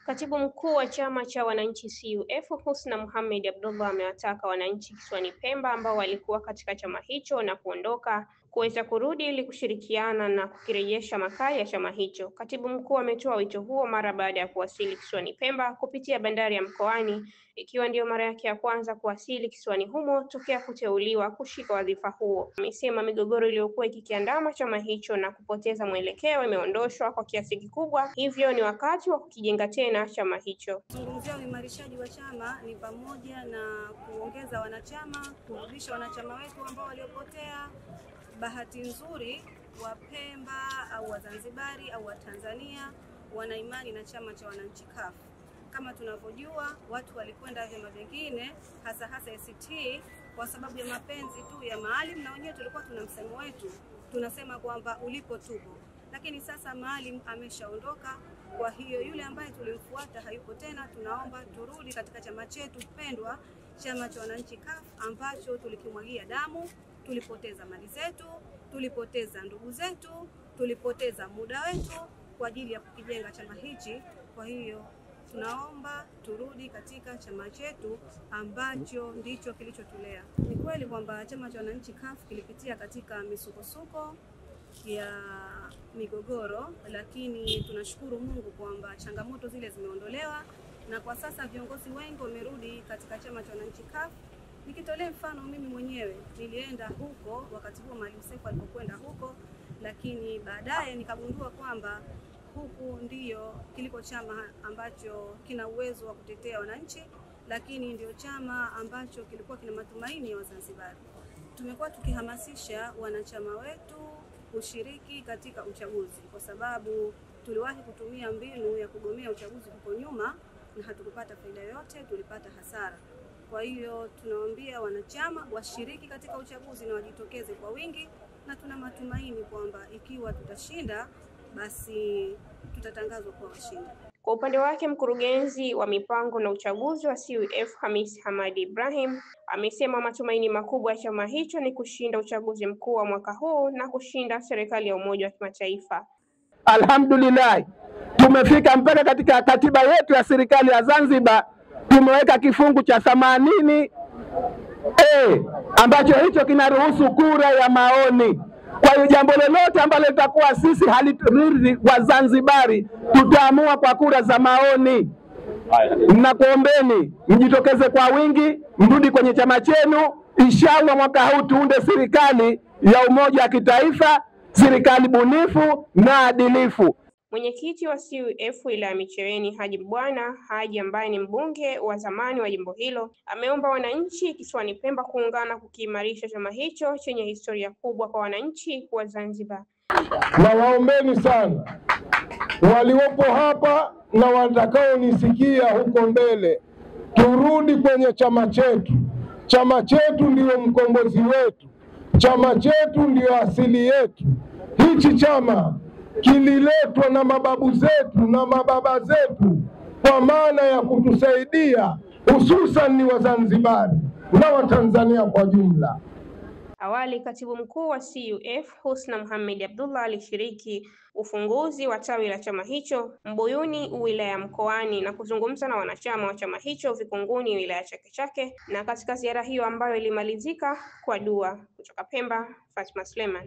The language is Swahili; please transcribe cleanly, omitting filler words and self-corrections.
Katibu mkuu wa chama cha wananchi CUF Husna Mohamed Abdullah amewataka wananchi kisiwani Pemba ambao walikuwa katika chama hicho na kuondoka kuweza kurudi ili kushirikiana na kukirejesha makali ya chama hicho. Katibu mkuu ametoa wito huo mara baada ya kuwasili kisiwani Pemba kupitia bandari ya Mkoani, ikiwa ndiyo mara yake ya kwanza kuwasili kisiwani humo tokea kuteuliwa kushika wadhifa huo. Amesema migogoro iliyokuwa ikikiandama chama hicho na kupoteza mwelekeo imeondoshwa kwa kiasi kikubwa, hivyo ni wakati wa kukijenga tena chama hicho. Zungumzia uimarishaji wa chama ni pamoja na kuongeza wanachama, kurudisha wanachama wetu ambao waliopotea. Bahati nzuri wa Pemba au wa Zanzibari au wa Tanzania wana imani na chama cha wananchi CUF. Kama tunavyojua watu walikwenda vyama vingine hasa ACT kwa sababu ya mapenzi tu ya Maalim, na wenyewe tulikuwa tuna msemo wetu tunasema kwamba ulipo tupo. Lakini sasa Maalim ameshaondoka, kwa hiyo yule ambaye tulimfuata hayupo tena. Tunaomba turudi katika chama chetu pendwa, chama cha wananchi CUF, ambacho tulikimwagia damu, tulipoteza mali zetu, tulipoteza ndugu zetu, tulipoteza muda wetu kwa ajili ya kukijenga chama hichi. Kwa hiyo tunaomba turudi katika chama chetu ambacho ndicho kilichotulea. Ni kweli kwamba chama cha wananchi CUF kilipitia katika misukosuko ya migogoro, lakini tunashukuru Mungu kwamba changamoto zile zimeondolewa na kwa sasa viongozi wengi wamerudi katika chama cha wananchi CUF. Nikitolea mfano, mimi mwenyewe nilienda huko wakati huo Maalim Seif alipokwenda huko, lakini baadaye nikagundua kwamba huku ndiyo kiliko chama ambacho kina uwezo wa kutetea wananchi, lakini ndio chama ambacho kilikuwa kina matumaini ya Wazanzibari. Tumekuwa tukihamasisha wanachama wetu kushiriki katika uchaguzi kwa sababu tuliwahi kutumia mbinu ya kugomea uchaguzi huko nyuma na hatukupata faida yoyote, tulipata hasara. Kwa hiyo tunawaambia wanachama washiriki katika uchaguzi na wajitokeze kwa wingi, na tuna matumaini kwamba ikiwa tutashinda basi tutatangazwa kwa washindi. Kwa upande wake, mkurugenzi wa mipango na uchaguzi wa CUF Hamis Hamadi Ibrahim amesema matumaini makubwa ya chama hicho ni kushinda uchaguzi mkuu wa mwaka huu na kushinda serikali ya umoja wa kimataifa. Alhamdulillah, tumefika mpaka katika katiba yetu ya serikali ya Zanzibar tumeweka kifungu cha 80 ambacho hicho kinaruhusu kura ya maoni. Kwa hiyo jambo lolote ambalo litakuwa sisi haliridhi wa Zanzibari tutaamua kwa kura za maoni. Nakuombeni mjitokeze kwa wingi, mrudi kwenye chama chenu. Inshallah mwaka huu tuunde serikali ya umoja wa kitaifa, serikali bunifu na adilifu. Mwenyekiti wa CUF wilaya Micheweni Haji Bwana Haji, ambaye ni mbunge wa zamani wa jimbo hilo, ameomba wananchi kisiwani Pemba kuungana kukiimarisha chama hicho chenye historia kubwa kwa wananchi wa Zanzibar. Na waombeni sana waliopo hapa na watakao nisikia huko mbele, turudi kwenye chama chetu. Chama chetu ndio mkombozi wetu, chama chetu ndio asili yetu. Hichi chama kililetwa na mababu zetu na mababa zetu kwa maana ya kutusaidia, hususan ni Wazanzibari na Watanzania kwa jumla. Awali, katibu mkuu wa CUF Husna Mohamed Abdullah alishiriki ufunguzi wa tawi la chama hicho Mbuyuni wilaya Mkoani na kuzungumza na wanachama wa chama hicho Vikunguni wilaya Chake Chake, na katika ziara hiyo ambayo ilimalizika kwa dua. Kutoka Pemba, Fatma Suleiman.